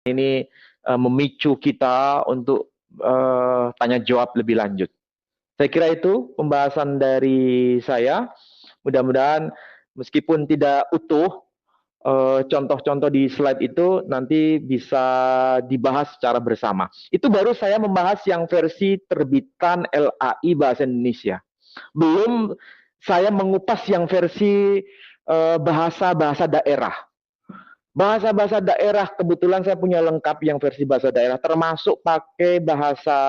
ini memicu kita untuk tanya jawab lebih lanjut. Saya kira itu pembahasan dari saya. Mudah-mudahan meskipun tidak utuh, contoh-contoh di slide itu nanti bisa dibahas secara bersama. Itu baru saya membahas yang versi terbitan LAI Bahasa Indonesia. Belum saya mengupas yang versi bahasa-bahasa daerah. Bahasa-bahasa daerah kebetulan saya punya lengkap yang versi bahasa daerah, termasuk pakai bahasa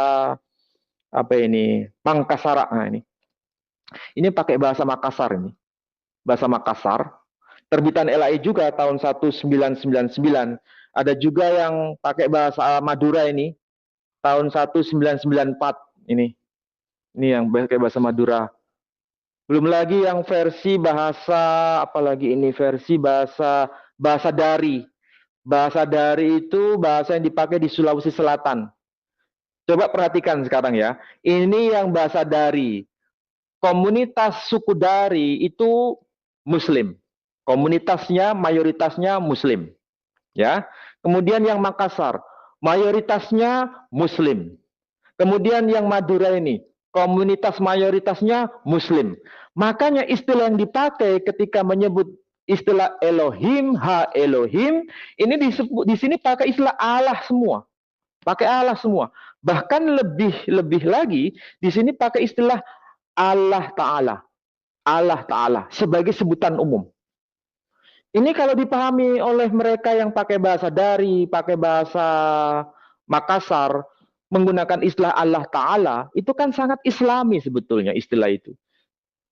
apa ini, Mangkasara. Nah, ini pakai bahasa Makassar ini. Bahasa Makassar. Terbitan LAI juga tahun 1999. Ada juga yang pakai bahasa Madura ini tahun 1994 ini. Ini yang pakai bahasa Madura. Belum lagi yang versi bahasa apalagi ini versi bahasa Dari. Bahasa Dari itu bahasa yang dipakai di Sulawesi Selatan. Coba perhatikan sekarang ya. Ini yang bahasa Dari. Komunitas suku Dari itu Muslim. Komunitasnya mayoritasnya Muslim. Ya. Kemudian yang Makassar, mayoritasnya Muslim. Kemudian yang Madura ini, komunitas mayoritasnya Muslim. Makanya istilah yang dipakai ketika menyebut istilah Elohim, ha Elohim, ini disebut di sini pakai istilah Allah semua. Pakai Allah semua. Bahkan lebih lagi di sini pakai istilah Allah Ta'ala. Allah Ta'ala sebagai sebutan umum. Ini kalau dipahami oleh mereka yang pakai bahasa Dari, pakai bahasa Makassar, menggunakan istilah Allah Ta'ala, itu kan sangat islami sebetulnya istilah itu.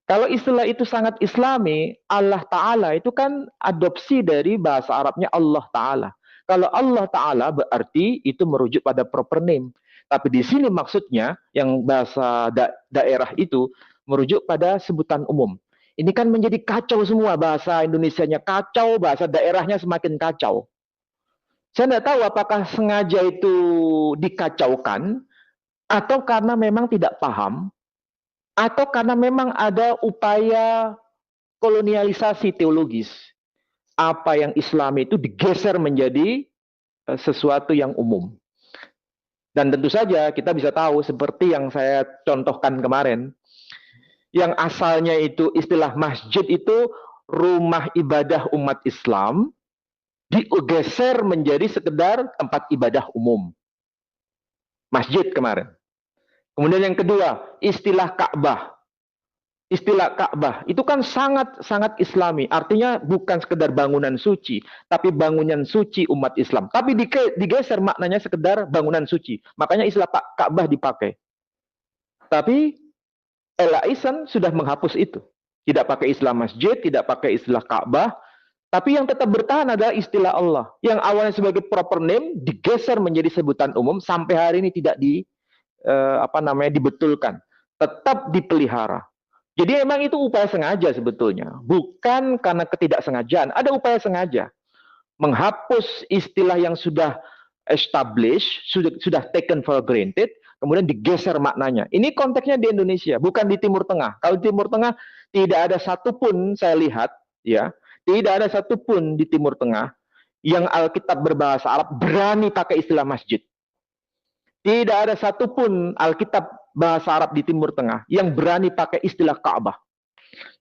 Kalau istilah itu sangat islami, Allah Ta'ala itu kan adopsi dari bahasa Arabnya Allah Ta'ala. Kalau Allah Ta'ala berarti itu merujuk pada proper name. Tapi di sini maksudnya yang bahasa daerah itu merujuk pada sebutan umum. Ini kan menjadi kacau semua, bahasa Indonesianya kacau, bahasa daerahnya semakin kacau. Saya tidak tahu apakah sengaja itu dikacaukan, atau karena memang tidak paham, atau karena memang ada upaya kolonialisasi teologis. Apa yang Islam itu digeser menjadi sesuatu yang umum. Dan tentu saja kita bisa tahu seperti yang saya contohkan kemarin, yang asalnya itu istilah masjid itu rumah ibadah umat Islam, digeser menjadi sekedar tempat ibadah umum. Masjid kemarin. Kemudian yang kedua, istilah Ka'bah. Istilah Ka'bah itu kan sangat islami. Artinya bukan sekedar bangunan suci, tapi bangunan suci umat Islam. Tapi digeser maknanya sekedar bangunan suci. Makanya istilah Ka'bah dipakai. Tapi LAISan sudah menghapus itu. Tidak pakai istilah masjid, tidak pakai istilah Ka'bah, tapi yang tetap bertahan adalah istilah Allah. Yang awalnya sebagai proper name digeser menjadi sebutan umum sampai hari ini tidak dibetulkan. Tetap dipelihara. Jadi emang itu upaya sengaja sebetulnya, bukan karena ketidaksengajaan. Ada upaya sengaja menghapus istilah yang sudah established, sudah taken for granted, kemudian digeser maknanya. Ini konteksnya di Indonesia, bukan di Timur Tengah. Kalau di Timur Tengah tidak ada satupun saya lihat, ya, tidak ada satupun di Timur Tengah yang Alkitab berbahasa Arab berani pakai istilah masjid. Tidak ada satupun Alkitab bahasa Arab di Timur Tengah yang berani pakai istilah Ka'bah.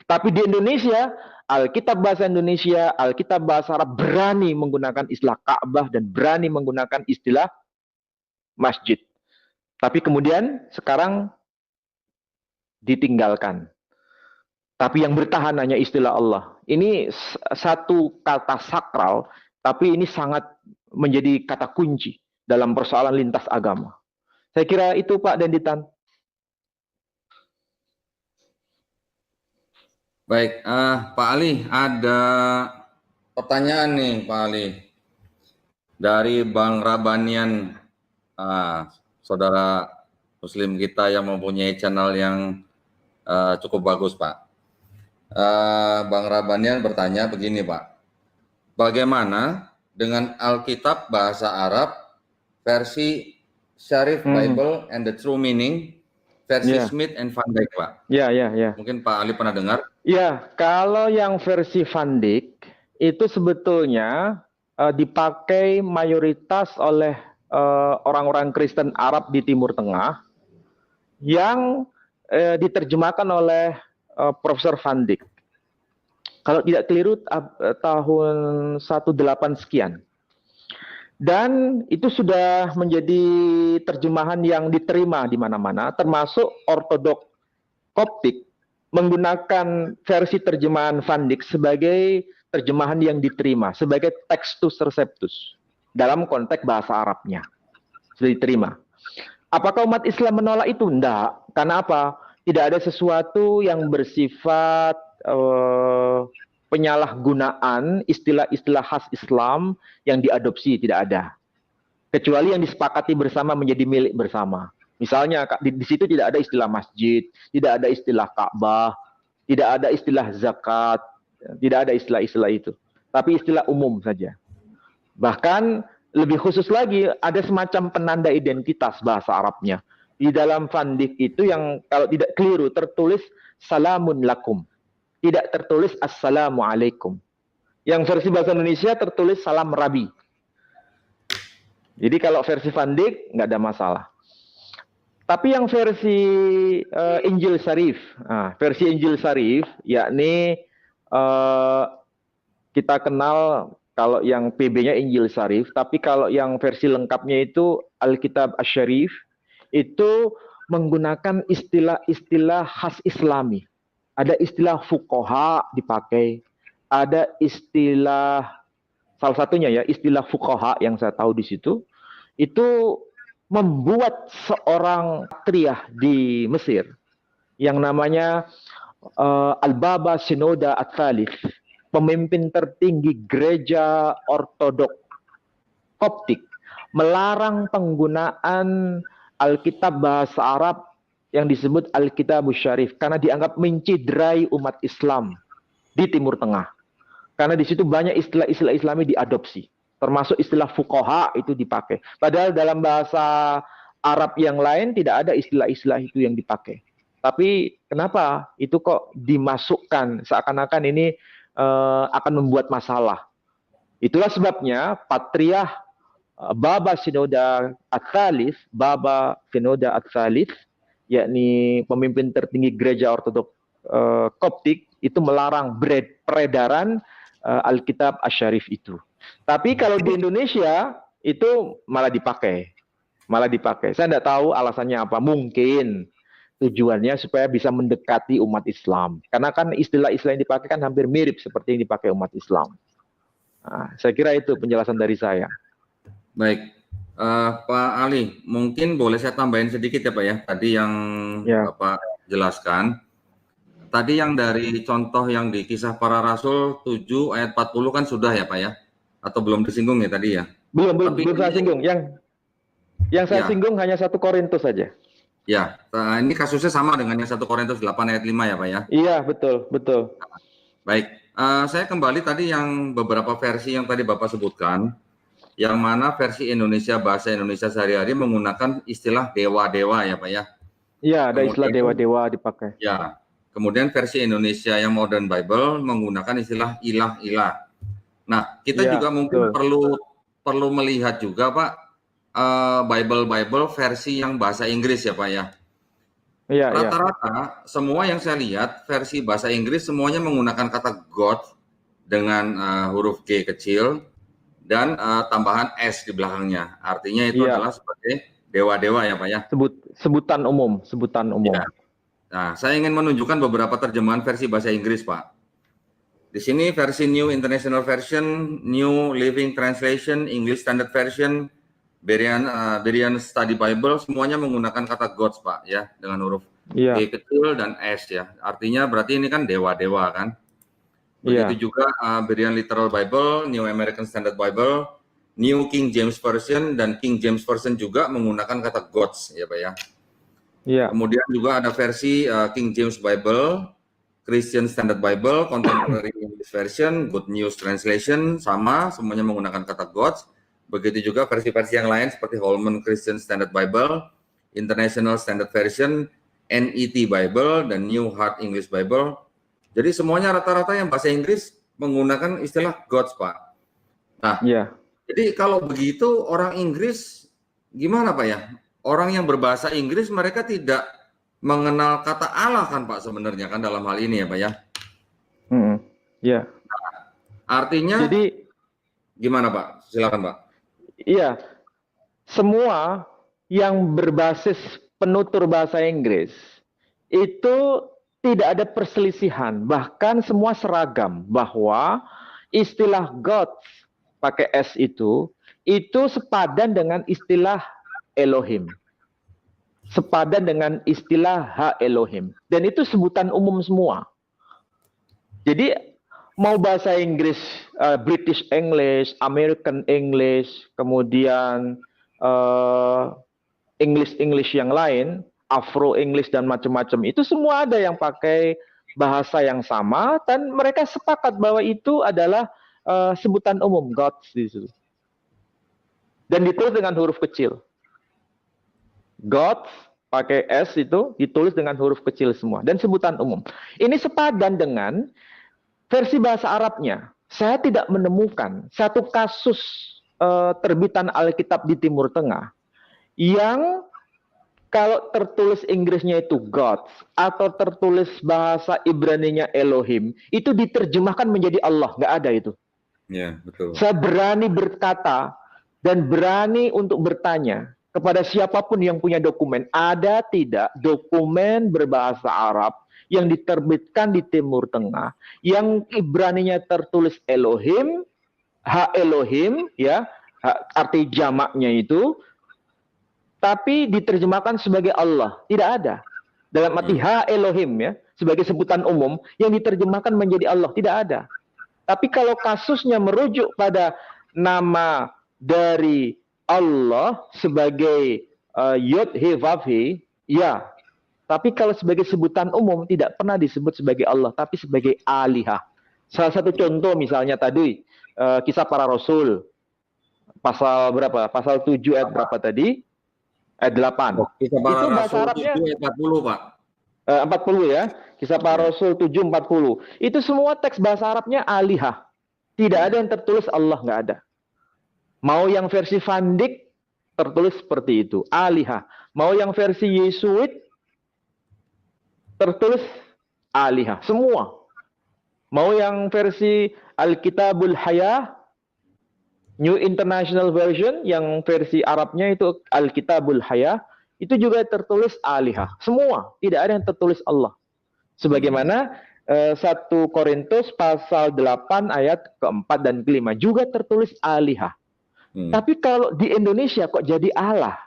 Tapi di Indonesia, Alkitab bahasa Indonesia, Alkitab bahasa Arab berani menggunakan istilah Ka'bah dan berani menggunakan istilah masjid. Tapi kemudian sekarang ditinggalkan. Tapi yang bertahan hanya istilah Allah. Ini satu kata sakral, tapi ini sangat menjadi kata kunci dalam persoalan lintas agama. Saya kira itu Pak Denditan. Baik, Pak Ali, ada pertanyaan nih Pak Ali dari Bang Rabanian, saudara Muslim kita yang mempunyai channel yang cukup bagus Pak. Bang Rabanian bertanya begini Pak, bagaimana dengan Alkitab bahasa Arab versi Sharif Bible and the True Meaning versi Smith and Van Dyke Pak? Ya. Mungkin Pak Ali pernah dengar? Ya, kalau yang versi Van Dyke itu sebetulnya dipakai mayoritas oleh orang-orang Kristen Arab di Timur Tengah yang diterjemahkan oleh Profesor Van Dijk. Kalau tidak keliru tahun 18 sekian. Dan itu sudah menjadi terjemahan yang diterima di mana-mana, termasuk Ortodok Koptik menggunakan versi terjemahan Van Dijk sebagai terjemahan yang diterima, sebagai Textus Receptus dalam konteks bahasa Arabnya. Sudah diterima. Apakah umat Islam menolak itu? Tidak. Karena apa? Tidak ada sesuatu yang bersifat penyalahgunaan istilah-istilah khas Islam yang diadopsi, tidak ada. Kecuali yang disepakati bersama menjadi milik bersama. Misalnya di situ tidak ada istilah masjid, tidak ada istilah Ka'bah, tidak ada istilah zakat, tidak ada istilah-istilah itu. Tapi istilah umum saja. Bahkan lebih khusus lagi ada semacam penanda identitas bahasa Arabnya. Di dalam Van Dijk itu yang kalau tidak keliru tertulis salamun lakum. Tidak tertulis assalamualaikum. Yang versi bahasa Indonesia tertulis salam Rabi. Jadi kalau versi Van Dijk nggak ada masalah. Tapi yang versi Injil Syarif, versi Injil Syarif, yakni kita kenal kalau yang PB-nya Injil Syarif, tapi kalau yang versi lengkapnya itu Alkitab Asy-Syarif, itu menggunakan istilah-istilah khas Islami. Ada istilah fuqaha dipakai, ada istilah, salah satunya ya, istilah fuqaha yang saya tahu di situ, itu membuat seorang patriarh di Mesir yang namanya Al-Baba Sinoda Ats-Tsalits, pemimpin tertinggi gereja Ortodok Koptik, melarang penggunaan Alkitab bahasa Arab yang disebut Alkitab Syarif karena dianggap menciderai umat Islam di Timur Tengah. Karena di situ banyak istilah-istilah Islami diadopsi, termasuk istilah fuqaha itu dipakai. Padahal dalam bahasa Arab yang lain tidak ada istilah-istilah itu yang dipakai. Tapi kenapa itu kok dimasukkan seakan-akan ini akan membuat masalah? Itulah sebabnya Patriarh Baba Sinoda Ats-Tsalits, yakni pemimpin tertinggi gereja Ortodok Koptik, itu melarang peredaran Alkitab Asy-Syarif itu. Tapi kalau di Indonesia itu malah dipakai. Saya tidak tahu alasannya apa. Mungkin tujuannya supaya bisa mendekati umat Islam. Karena kan istilah-istilah yang dipakai kan hampir mirip seperti yang dipakai umat Islam. Nah, saya kira itu penjelasan dari saya. Baik. Pak Ali, mungkin boleh saya tambahin sedikit ya Pak ya. Tadi yang Bapak jelaskan. Tadi yang dari contoh yang di Kisah Para Rasul 7 ayat 40 kan sudah ya Pak ya? Atau belum disinggung ya tadi ya? Belum saya singgung. Yang saya singgung hanya 1 Korintus saja. Ya, ini kasusnya sama dengan yang 1 Korintus 8 ayat 5 ya Pak ya? Iya, betul. Baik, saya kembali tadi yang beberapa versi yang tadi Bapak sebutkan, yang mana versi Indonesia, bahasa Indonesia sehari-hari menggunakan istilah dewa-dewa ya Pak ya? Iya, ada istilah dewa-dewa dipakai. Ya, kemudian versi Indonesia yang Modern Bible menggunakan istilah ilah-ilah. Nah, kita juga mungkin perlu melihat juga Pak, Bible versi yang bahasa Inggris ya Pak ya? Iya, rata-rata semua yang saya lihat versi bahasa Inggris semuanya menggunakan kata God dengan huruf G kecil dan tambahan S di belakangnya. Artinya itu adalah sebagai dewa-dewa ya Pak ya. Sebutan umum. Ya. Nah, saya ingin menunjukkan beberapa terjemahan versi bahasa Inggris Pak. Di sini versi New International Version, New Living Translation, English Standard Version, Berean Study Bible, semuanya menggunakan kata gods Pak ya, dengan huruf G kecil dan S ya. Artinya berarti ini kan dewa-dewa kan. Begitu juga Berean Literal Bible, New American Standard Bible, New King James Version dan King James Version juga menggunakan kata gods ya Pak ya. Kemudian juga ada versi King James Bible, Christian Standard Bible, Contemporary English Version, Good News Translation, sama semuanya menggunakan kata gods. Begitu juga versi-versi yang lain seperti Holman Christian Standard Bible, International Standard Version, NET Bible, dan New Heart English Bible. Jadi semuanya rata-rata yang bahasa Inggris menggunakan istilah gods Pak. Nah, Iya. jadi kalau begitu orang Inggris gimana Pak ya? Orang yang berbahasa Inggris mereka tidak mengenal kata Allah kan Pak sebenarnya kan dalam hal ini ya Pak ya? Iya. Artinya Jadi, gimana Pak? Silakan Pak. iya, semua yang berbasis penutur bahasa Inggris itu tidak ada perselisihan, bahkan semua seragam bahwa istilah God pakai S itu sepadan dengan istilah Elohim. Sepadan dengan istilah Ha Elohim. Dan itu sebutan umum semua. Jadi mau bahasa Inggris, British English, American English, kemudian English yang lain, Afro English dan macam-macam, itu semua ada yang pakai bahasa yang sama dan mereka sepakat bahwa itu adalah sebutan umum God di situ. Dan ditulis dengan huruf kecil. God pakai S itu ditulis dengan huruf kecil semua dan sebutan umum. Ini sepadan dengan versi bahasa Arabnya. Saya tidak menemukan satu kasus terbitan Alkitab di Timur Tengah yang kalau tertulis Inggrisnya itu God atau tertulis bahasa Ibraninya Elohim itu diterjemahkan menjadi Allah, nggak ada itu. Ya, betul. Saya berani berkata dan berani untuk bertanya kepada siapapun yang punya dokumen, ada tidak dokumen berbahasa Arab yang diterbitkan di Timur Tengah yang Ibraninya tertulis Elohim, Ha Elohim, ya, arti jamaknya itu, tapi diterjemahkan sebagai Allah. Tidak ada. Dalam arti Ha Elohim, ya, sebagai sebutan umum yang diterjemahkan menjadi Allah. Tidak ada. Tapi kalau kasusnya merujuk pada nama dari Allah sebagai Yod He Vav He, ya. Tapi kalau sebagai sebutan umum tidak pernah disebut sebagai Allah, tapi sebagai alihah. Salah satu contoh misalnya tadi kisah para rasul pasal berapa? Pasal 7 ayat berapa tadi? Ayat 8. Kisah para Itu bahasa Rasul Arabnya 7 ayat 40 Pak. 40 ya. Kisah para Rasul 7:40. Itu semua teks bahasa Arabnya alihah. Tidak ada yang tertulis Allah, nggak ada. Mau yang versi Van Dyck tertulis seperti itu, alihah. Mau yang versi Yesuit tertulis alihah, semua. Mau yang versi Alkitabul Hayah, New International Version, yang versi Arabnya itu Alkitabul Hayah, itu juga tertulis alihah. Semua, tidak ada yang tertulis Allah. Sebagaimana 1 Korintus pasal 8 ayat keempat dan kelima juga tertulis alihah. Tapi kalau di Indonesia kok jadi Allah?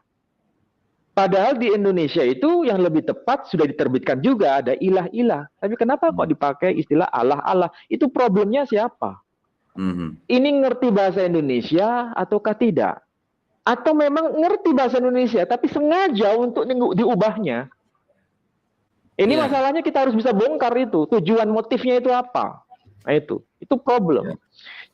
Padahal di Indonesia itu yang lebih tepat sudah diterbitkan juga ada ilah-ilah. Tapi kenapa kok dipakai istilah Allah-Allah? Itu problemnya siapa? Ini ngerti bahasa Indonesia ataukah tidak? Atau memang ngerti bahasa Indonesia tapi sengaja untuk diubahnya? Ini masalahnya kita harus bisa bongkar itu. Tujuan motifnya itu apa? Nah itu problem.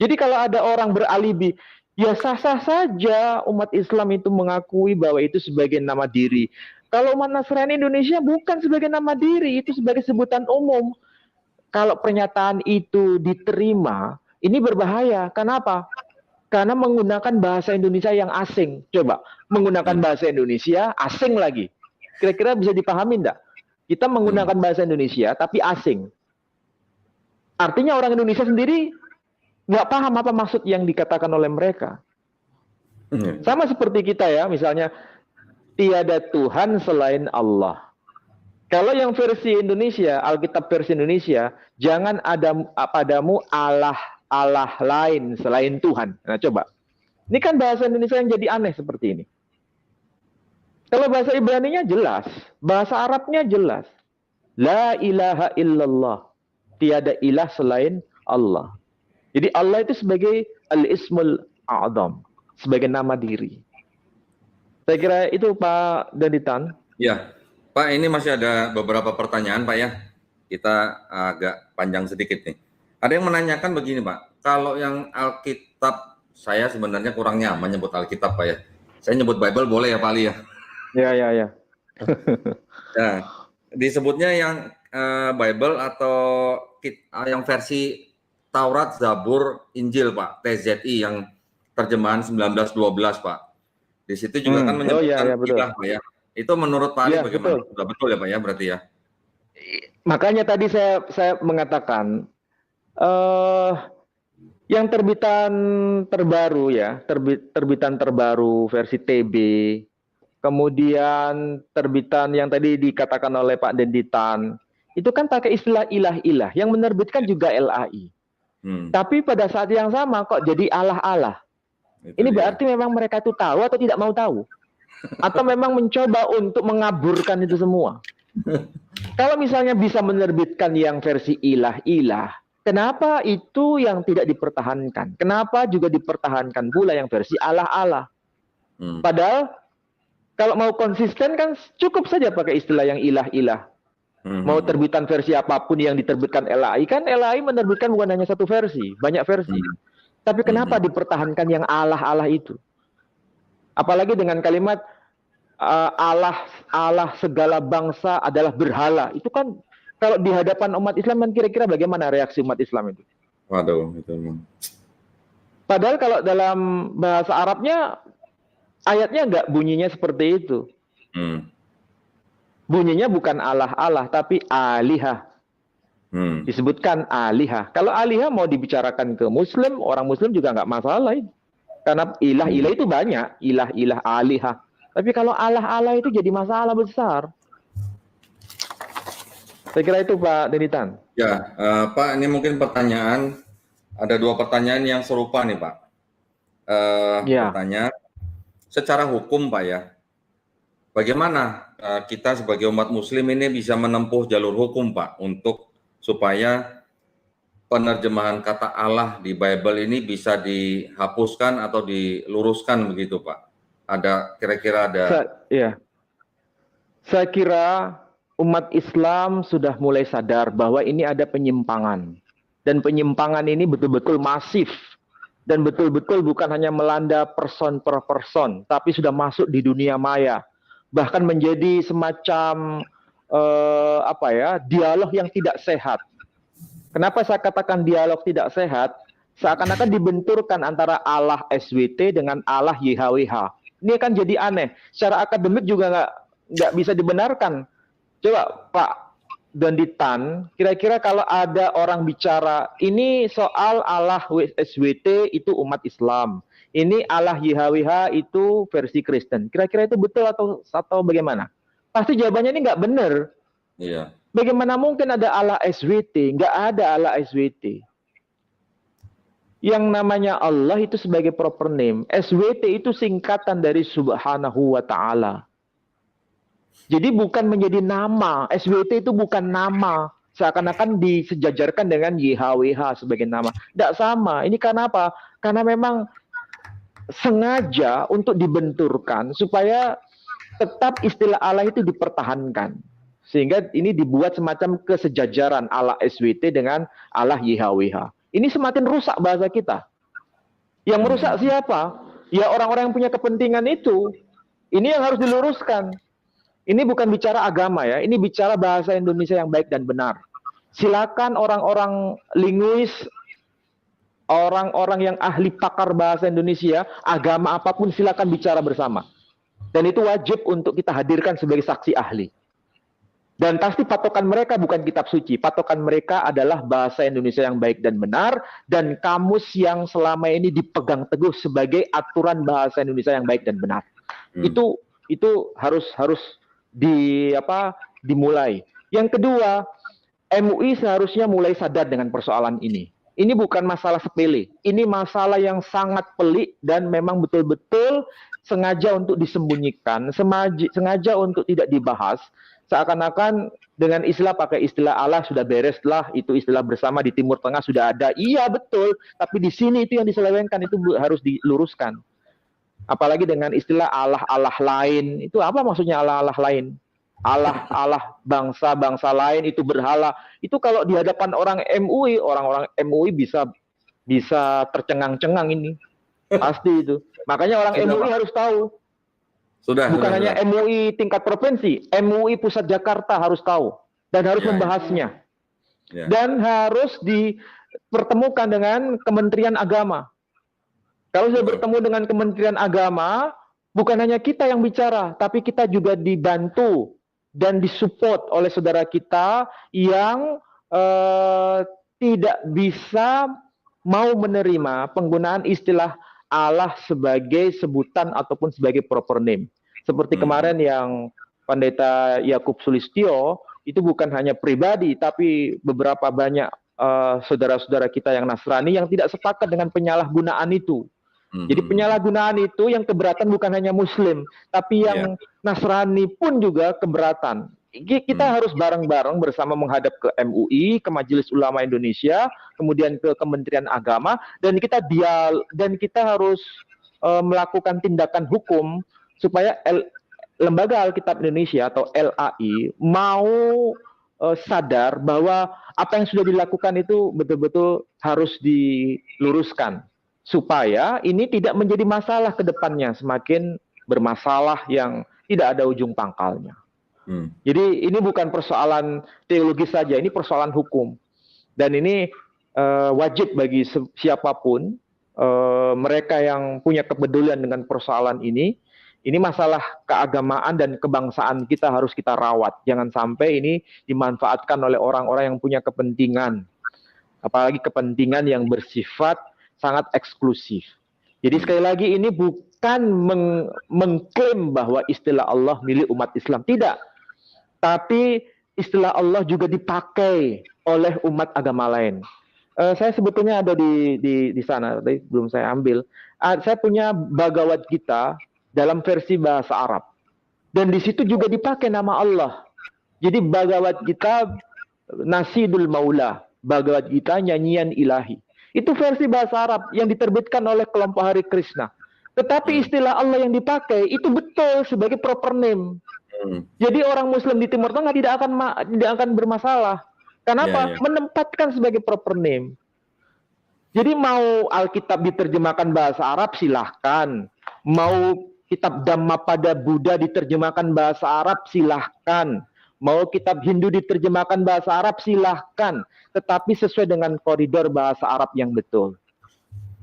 Jadi kalau ada orang beralibi, ya sah-sah saja umat Islam itu mengakui bahwa itu sebagai nama diri. Kalau umat Nasrani Indonesia bukan sebagai nama diri, itu sebagai sebutan umum. Kalau pernyataan itu diterima, ini berbahaya. Kenapa? Karena menggunakan bahasa Indonesia yang asing. Coba, menggunakan bahasa Indonesia asing lagi. Kira-kira bisa dipahami enggak? Kita menggunakan bahasa Indonesia tapi asing. Artinya orang Indonesia sendiri nggak paham apa maksud yang dikatakan oleh mereka. Sama seperti kita ya, misalnya tiada Tuhan selain Allah. Kalau yang versi Indonesia, Alkitab versi Indonesia, jangan ada padamu Allah lain selain Tuhan. Nah coba, ini kan bahasa Indonesia yang jadi aneh seperti ini. Kalau bahasa Ibraninya jelas, bahasa Arabnya jelas. La ilaha illallah. Tiada ilah selain Allah. Jadi Allah itu sebagai al-ismul a'zam, sebagai nama diri. Saya kira itu Pak Daditan. Ya, Pak, ini masih ada beberapa pertanyaan Pak ya. Kita agak panjang sedikit nih. Ada yang menanyakan begini Pak, kalau yang Alkitab, saya sebenarnya kurang nyaman nyebut Alkitab Pak ya. Saya nyebut Bible boleh ya Pak Ali ya? Ya. Nah, disebutnya yang Bible atau yang versi Taurat, Zabur, Injil, Pak, TZI yang terjemahan 1912, Pak. Di situ juga kan menyebutkan ilah, Pak ya. Itu menurut Pak Ali bagaimana? Sudah betul ya, Pak ya, berarti ya. Makanya tadi saya mengatakan yang terbitan terbaru ya, terbitan terbaru versi TB, kemudian terbitan yang tadi dikatakan oleh Pak Denditan, itu kan pakai istilah ilah-ilah, yang menerbitkan juga LAI. Tapi pada saat yang sama kok jadi Allah-Allah. Ini berarti memang mereka itu tahu atau tidak mau tahu? Atau memang mencoba untuk mengaburkan itu semua? Kalau misalnya bisa menerbitkan yang versi ilah-ilah, kenapa itu yang tidak dipertahankan? Kenapa juga dipertahankan pula yang versi Allah-Allah? Padahal kalau mau konsisten kan cukup saja pakai istilah yang ilah-ilah. Mau terbitan versi apapun yang diterbitkan LAI, kan LAI menerbitkan bukan hanya satu versi, banyak versi. Tapi kenapa dipertahankan yang Allah-Allah itu? Apalagi dengan kalimat Allah segala bangsa adalah berhala. Itu kan kalau di hadapan umat Islam kan kira-kira bagaimana reaksi umat Islam itu? Waduh, itu. Padahal kalau dalam bahasa Arabnya ayatnya nggak bunyinya seperti itu. Bunyinya bukan Allah-Allah tapi alihah. Disebutkan alihah. Kalau alihah mau dibicarakan ke Muslim, orang Muslim juga nggak masalah. Karena ilah-ilah itu banyak, ilah-ilah alihah. Tapi kalau Allah-Allah itu jadi masalah besar. Saya kira itu Pak Denditan. Ya, Pak, ini mungkin pertanyaan, ada 2 pertanyaan yang serupa nih Pak. Pertanyaan, secara hukum Pak ya, bagaimana kita sebagai umat Muslim ini bisa menempuh jalur hukum Pak untuk supaya penerjemahan kata Allah di Bible ini bisa dihapuskan atau diluruskan begitu Pak? Ada kira-kira ada? Saya kira umat Islam sudah mulai sadar bahwa ini ada penyimpangan. Dan penyimpangan ini betul-betul masif. Dan betul-betul bukan hanya melanda person per person, tapi sudah masuk di dunia maya. Bahkan menjadi semacam dialog yang tidak sehat. Kenapa saya katakan dialog tidak sehat? Seakan-akan dibenturkan antara Allah SWT dengan Allah YHWH. Ini kan jadi aneh. Secara akademik juga nggak bisa dibenarkan. Coba Pak Denditan, kira-kira kalau ada orang bicara, ini soal Allah SWT itu umat Islam. Ini Allah YHWH itu versi Kristen. Kira-kira itu betul atau bagaimana? Pasti jawabannya ini nggak benar. Iya. Bagaimana mungkin ada Allah SWT? Nggak ada Allah SWT. Yang namanya Allah itu sebagai proper name. SWT itu singkatan dari Subhanahu wa Ta'ala. Jadi bukan menjadi nama. SWT itu bukan nama. Seakan-akan disejajarkan dengan YHWH sebagai nama. Tidak sama. Ini karena apa? Karena memang sengaja untuk dibenturkan supaya tetap istilah Allah itu dipertahankan. Sehingga ini dibuat semacam kesejajaran Allah SWT dengan Allah YHWH. Ini semakin rusak bahasa kita. Yang merusak siapa? Ya orang-orang yang punya kepentingan itu. Ini yang harus diluruskan. Ini bukan bicara agama ya, ini bicara bahasa Indonesia yang baik dan benar. Silakan orang-orang linguis, orang-orang yang ahli pakar bahasa Indonesia, agama apapun silakan bicara bersama. Dan itu wajib untuk kita hadirkan sebagai saksi ahli. Dan pasti patokan mereka bukan kitab suci, patokan mereka adalah bahasa Indonesia yang baik dan benar, dan kamus yang selama ini dipegang teguh sebagai aturan bahasa Indonesia yang baik dan benar. Itu harus dimulai. Yang kedua, MUI seharusnya mulai sadar dengan persoalan ini. Ini bukan masalah sepele, ini masalah yang sangat pelik dan memang betul-betul sengaja untuk disembunyikan, sengaja untuk tidak dibahas. Seakan-akan dengan pakai istilah Allah sudah beres lah, itu istilah bersama di Timur Tengah sudah ada. Iya betul, tapi di sini itu yang diselewengkan, itu harus diluruskan. Apalagi dengan istilah Allah-Allah lain, itu apa maksudnya Allah-Allah lain? Allah bangsa-bangsa lain itu berhala. Itu kalau di hadapan orang MUI, orang-orang MUI bisa tercengang-cengang ini. Pasti itu. Makanya orang MUI harus tahu. Bukan hanya MUI tingkat provinsi, MUI pusat Jakarta harus tahu dan harus membahasnya. Dan harus pertemukan dengan Kementerian Agama. Kalau sudah bertemu dengan Kementerian Agama, bukan hanya kita yang bicara, tapi kita juga dibantu dan disupport oleh saudara kita yang tidak bisa mau menerima penggunaan istilah Allah sebagai sebutan ataupun sebagai proper name. Seperti kemarin yang Pendeta Yakub Sulistyo, itu bukan hanya pribadi, tapi beberapa banyak saudara-saudara kita yang Nasrani yang tidak sepakat dengan penyalahgunaan itu. Jadi penyalahgunaan itu yang keberatan bukan hanya Muslim, tapi yang Nasrani pun juga keberatan. Kita harus bareng-bareng bersama menghadap ke MUI, ke Majelis Ulama Indonesia, kemudian ke Kementerian Agama, dan kita harus melakukan tindakan hukum supaya Lembaga Alkitab Indonesia atau LAI mau sadar bahwa apa yang sudah dilakukan itu betul-betul harus diluruskan supaya ini tidak menjadi masalah ke depannya, semakin bermasalah yang tidak ada ujung pangkalnya. Jadi ini bukan persoalan teologis saja, ini persoalan hukum. Dan ini wajib bagi siapapun mereka yang punya kepedulian dengan persoalan ini masalah keagamaan dan kebangsaan kita harus kita rawat. Jangan sampai ini dimanfaatkan oleh orang-orang yang punya kepentingan. Apalagi kepentingan yang bersifat sangat eksklusif. Jadi sekali lagi ini bukan mengklaim bahwa istilah Allah milik umat Islam. Tidak. Tapi istilah Allah juga dipakai oleh umat agama lain. Saya sebetulnya ada di sana, tapi belum saya ambil. Saya punya Bhagavad Gita dalam versi bahasa Arab. Dan di situ juga dipakai nama Allah. Jadi Bhagavad Gita Nasidul Maula, Bhagavad Gita nyanyian ilahi. Itu versi bahasa Arab yang diterbitkan oleh kelompok Hare Krishna. Tetapi istilah Allah yang dipakai itu betul sebagai proper name. Jadi orang Muslim di Timur Tengah tidak akan bermasalah. Kenapa? Menempatkan sebagai proper name. Jadi mau Alkitab diterjemahkan bahasa Arab silahkan. Mau kitab Dhammapada Buddha diterjemahkan bahasa Arab silahkan. Mau kitab Hindu diterjemahkan bahasa Arab silahkan. Tetapi sesuai dengan koridor bahasa Arab yang betul.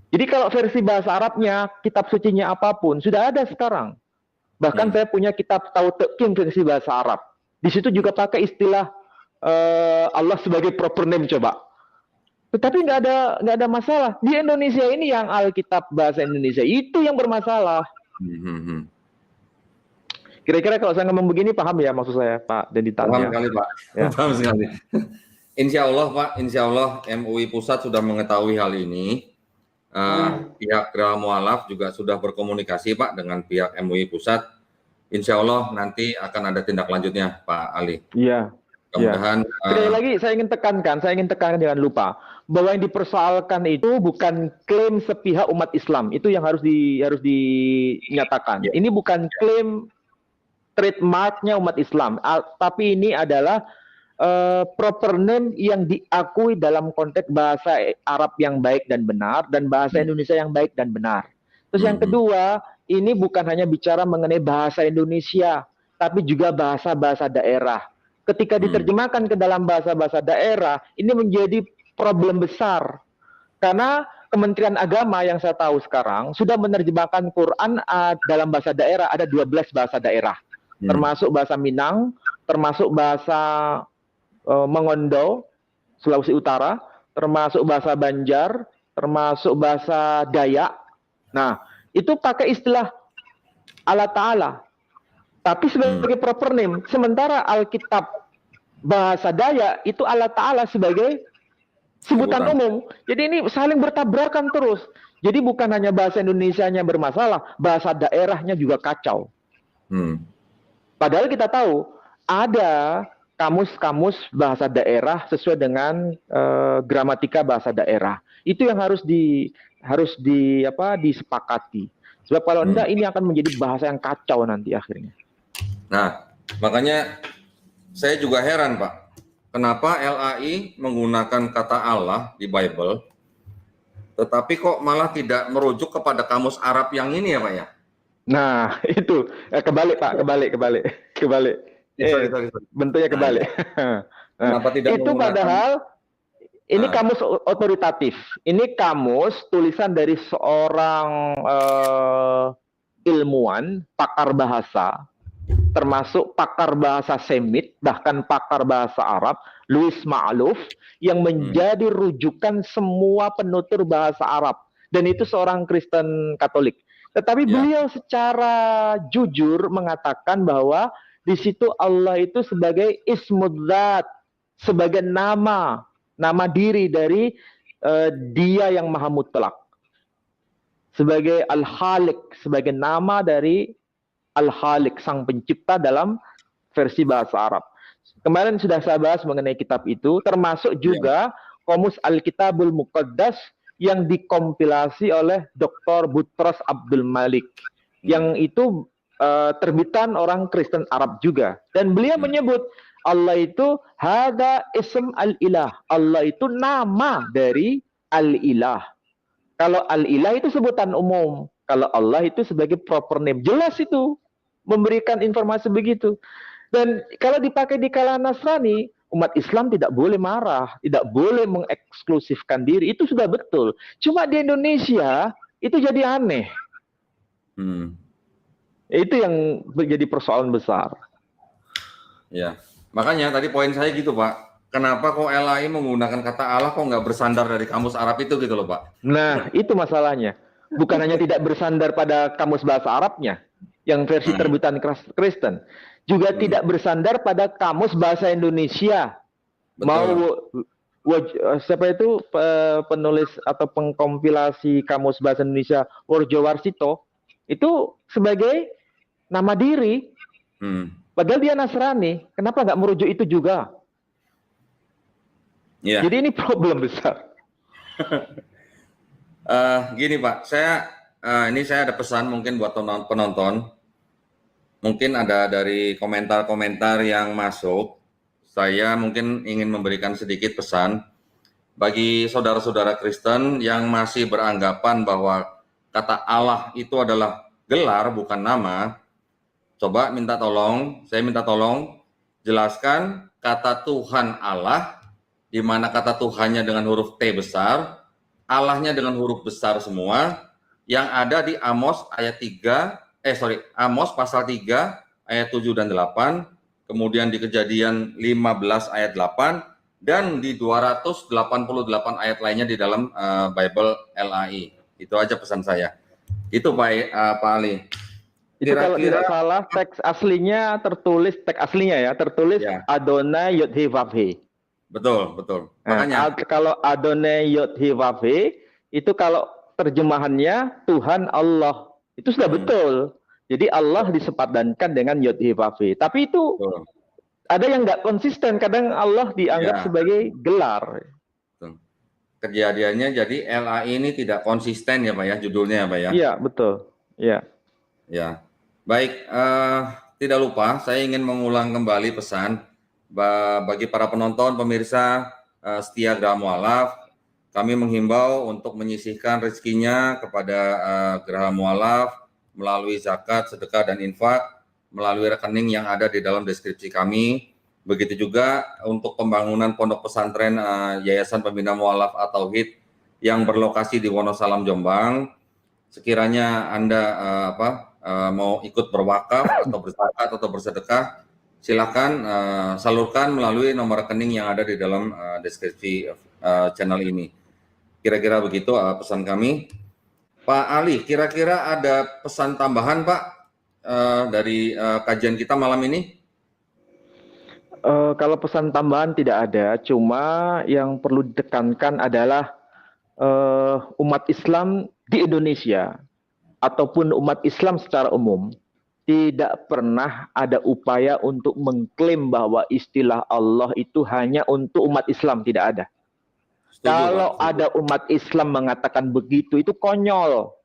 Jadi kalau versi bahasa Arabnya, kitab sucinya apapun, sudah ada sekarang. Bahkan saya punya kitab Tauhid King versi bahasa Arab. Di situ juga pakai istilah Allah sebagai proper name coba. Tetapi nggak ada masalah. Di Indonesia ini yang Alkitab bahasa Indonesia itu yang bermasalah. Kira-kira kalau saya ngomong begini paham ya maksud saya, Pak Denditan? Paham sekali, Pak. Ya. Paham sekali. Insya Allah, Pak. Insya Allah MUI Pusat sudah mengetahui hal ini. Pihak Geral Mu'alaf juga sudah berkomunikasi, Pak, dengan pihak MUI Pusat. Insya Allah nanti akan ada tindak lanjutnya, Pak Ali. Iya. Mudah-mudahan. Sekali lagi saya ingin tekankan jangan lupa bahwa yang dipersoalkan itu bukan klaim sepihak umat Islam. Itu yang harus dinyatakan. Ini bukan klaim trademarknya umat Islam, tapi ini adalah proper name yang diakui dalam konteks bahasa Arab yang baik dan benar dan bahasa Indonesia yang baik dan benar. Terus yang kedua, ini bukan hanya bicara mengenai bahasa Indonesia, tapi juga bahasa-bahasa daerah. Ketika diterjemahkan ke dalam bahasa-bahasa daerah, ini menjadi problem besar. Karena Kementerian Agama yang saya tahu sekarang sudah menerjemahkan Quran dalam bahasa daerah, ada 12 bahasa daerah. Termasuk bahasa Minang, termasuk bahasa Mengondo, Sulawesi Utara, termasuk bahasa Banjar, termasuk bahasa Dayak. Nah, itu pakai istilah Allah Ta'ala. Tapi sebagai proper name. Sementara Alkitab bahasa Dayak itu Allah Ta'ala sebagai sebutan umum. Jadi ini saling bertabrakan terus. Jadi bukan hanya bahasa Indonesianya bermasalah, bahasa daerahnya juga kacau. Padahal kita tahu ada kamus-kamus bahasa daerah sesuai dengan gramatika bahasa daerah. Itu yang harus disepakati. Sebab kalau enggak ini akan menjadi bahasa yang kacau nanti akhirnya. Nah, makanya saya juga heran, Pak. Kenapa LAI menggunakan kata Allah di Bible, tetapi kok malah tidak merujuk kepada kamus Arab yang ini ya, Pak ya? Nah, itu kebalik, Pak, kebalik. Sorry. Bentuknya kebalik. Kenapa tidak itu padahal Ini kamus otoritatif. Ini kamus tulisan dari seorang ilmuwan, pakar bahasa, termasuk pakar bahasa Semit, bahkan pakar bahasa Arab, Louis Ma'luf, yang menjadi rujukan semua penutur bahasa Arab. Dan itu seorang Kristen Katolik. Tetapi beliau secara jujur mengatakan bahwa di situ Allah itu sebagai ismudzat, sebagai nama diri dari Dia yang Maha Mutlak. Sebagai Al-Khaliq, sebagai nama dari Al-Khaliq, sang pencipta dalam versi bahasa Arab. Kemarin sudah saya bahas mengenai kitab itu, termasuk juga Qomus Al-Kitabul Muqaddas yang dikompilasi oleh Dr. Boutros Abdul Malik. Yang itu terbitan orang Kristen Arab juga. Dan beliau menyebut Allah itu hada ism al-ilah. Allah itu nama dari al-ilah. Kalau al-ilah itu sebutan umum. Kalau Allah itu sebagai proper name. Jelas itu. Memberikan informasi begitu. Dan kalau dipakai di kalangan Nasrani, umat Islam tidak boleh marah. Tidak boleh mengeksklusifkan diri. Itu sudah betul. Cuma di Indonesia, itu jadi aneh. Itu yang menjadi persoalan besar. Ya, makanya tadi poin saya gitu, Pak. Kenapa kok LAI menggunakan kata Allah kok nggak bersandar dari kamus Arab itu gitu loh, Pak? Nah, itu masalahnya. Bukan hanya tidak bersandar pada kamus bahasa Arabnya, yang versi terbitan Kristen, juga tidak bersandar pada kamus bahasa Indonesia. Betul. Siapa itu penulis atau pengkompilasi kamus bahasa Indonesia, Worjo Warsito, itu sebagai nama diri. Padahal dia Nasrani, kenapa nggak merujuk itu juga? Jadi ini problem besar. Gini Pak, saya ada pesan mungkin buat penonton. Mungkin ada dari komentar-komentar yang masuk. Saya mungkin ingin memberikan sedikit pesan bagi saudara-saudara Kristen yang masih beranggapan bahwa kata Allah itu adalah gelar bukan nama. Coba saya minta tolong jelaskan kata Tuhan Allah, di mana kata Tuhannya dengan huruf T besar, Allahnya dengan huruf besar semua, yang ada di Amos pasal 3 ayat 7 dan 8, kemudian di Kejadian 15 ayat 8, dan di 288 ayat lainnya di dalam Bible LAI. Itu aja pesan saya. Itu Pak Ali. Itu kalau tidak salah teks aslinya tertulis Adonai Yod He Vav He. Betul. Makanya kalau Adonai Yod He Vav He itu kalau terjemahannya Tuhan Allah. Itu sudah betul. Jadi Allah disepadankan dengan Yod He Vav He. Tapi itu ada yang nggak konsisten. Kadang Allah dianggap sebagai gelar. Kejadiannya jadi LAI ini tidak konsisten ya Pak ya, judulnya ya Pak ya. Iya, betul. Iya. Ya. Baik, tidak lupa saya ingin mengulang kembali pesan bagi para penonton, pemirsa setia Geraha Mu'alaf. Kami menghimbau untuk menyisihkan rezekinya kepada Geraha Mu'alaf melalui zakat, sedekah, dan infak melalui rekening yang ada di dalam deskripsi kami. Begitu juga untuk pembangunan pondok pesantren Yayasan Pembina Mu'alaf At-Tauhid yang berlokasi di Wonosalam, Jombang. Sekiranya Anda mau ikut berwakaf atau berzakat atau bersedekah, silakan salurkan melalui nomor rekening yang ada di dalam deskripsi channel ini. Kira-kira begitu pesan kami. Pak Ali, kira-kira ada pesan tambahan Pak dari kajian kita malam ini? Kalau pesan tambahan tidak ada, cuma yang perlu ditekankan adalah umat Islam di Indonesia ataupun umat Islam secara umum tidak pernah ada upaya untuk mengklaim bahwa istilah Allah itu hanya untuk umat Islam, tidak ada. Kalau ada umat Islam mengatakan begitu, itu konyol.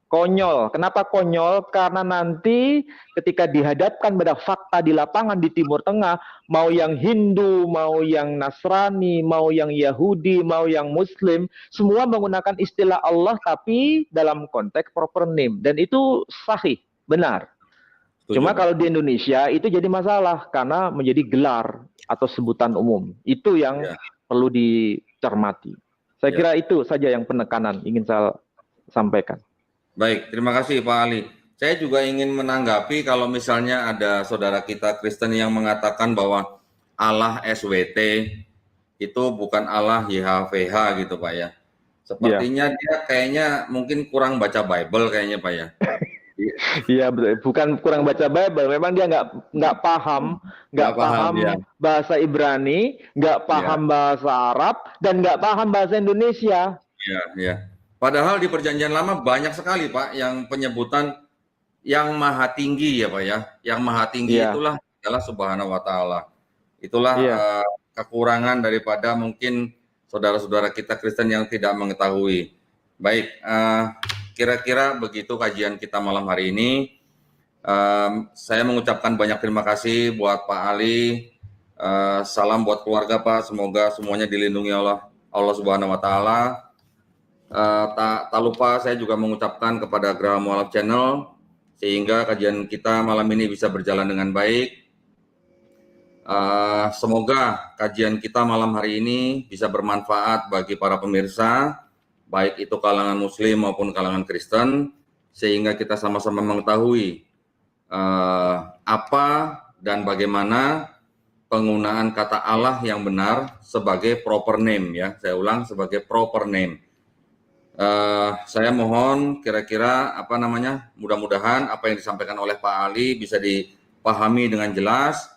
Konyol. Kenapa konyol? Karena nanti ketika dihadapkan pada fakta di lapangan di Timur Tengah, mau yang Hindu, mau yang Nasrani, mau yang Yahudi, mau yang Muslim, semua menggunakan istilah Allah tapi dalam konteks proper name. Dan itu sahih, benar. Cuma kalau di Indonesia itu jadi masalah karena menjadi gelar atau sebutan umum. Itu yang perlu cermati. Saya Ya. kira itu saja yang penekanan ingin saya sampaikan. Baik, terima kasih Pak Ali. Saya juga ingin menanggapi kalau misalnya ada saudara kita Kristen yang mengatakan bahwa Allah SWT itu bukan Allah YHWH gitu Pak ya. Iya, Sepertinya dia kayaknya mungkin kurang baca Bible kayaknya Pak ya. iya, bukan kurang baca Bible, memang dia nggak paham, Nggak nggak paham paham ya. bahasa Ibrani, nggak Ya, paham bahasa Arab, dan nggak paham bahasa Indonesia. ya, ya. Padahal di Perjanjian Lama banyak sekali Pak yang penyebutan yang maha tinggi ya Pak ya. Yang maha tinggi Iya, itulah adalah Subhanahu wa taala. Itulah iya, kekurangan daripada mungkin saudara-saudara kita Kristen yang tidak mengetahui. Baik, kira-kira begitu kajian kita malam hari ini. Saya mengucapkan banyak terima kasih buat Pak Ali. Salam buat keluarga Pak. Semoga semuanya dilindungi Allah Subhanahu Wa Taala. Tak lupa saya juga mengucapkan kepada Graha Mualaf Channel sehingga kajian kita malam ini bisa berjalan dengan baik. Semoga kajian kita malam hari ini bisa bermanfaat bagi para pemirsa, baik itu kalangan Muslim maupun kalangan Kristen, sehingga kita sama-sama mengetahui apa dan bagaimana penggunaan kata Allah yang benar sebagai proper name ya. Saya ulang, sebagai proper name. Saya mohon kira-kira mudah-mudahan apa yang disampaikan oleh Pak Ali bisa dipahami dengan jelas.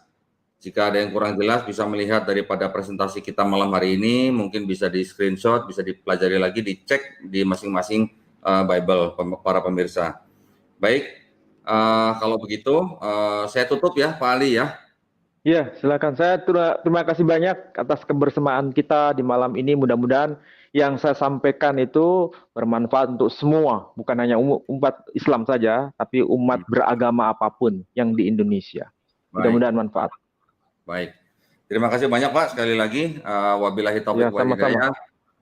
Jika ada yang kurang jelas bisa melihat daripada presentasi kita malam hari ini, mungkin bisa di screenshot, bisa dipelajari lagi, dicek di masing-masing Bible para pemirsa. Baik, kalau begitu saya tutup ya Pak Ali ya. iya, silakan. Saya terima kasih banyak atas kebersamaan kita di malam ini. Mudah-mudahan yang saya sampaikan itu bermanfaat untuk semua, bukan hanya umat Islam saja, tapi umat beragama apapun yang di Indonesia. Mudah-mudahan manfaat. Baik. Terima kasih banyak Pak sekali lagi. Wabillahi taufiq Ya, wal sama-sama. hidayah.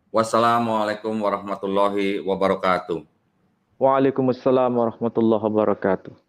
Wassalamualaikum warahmatullahi wabarakatuh. Waalaikumsalam warahmatullahi wabarakatuh.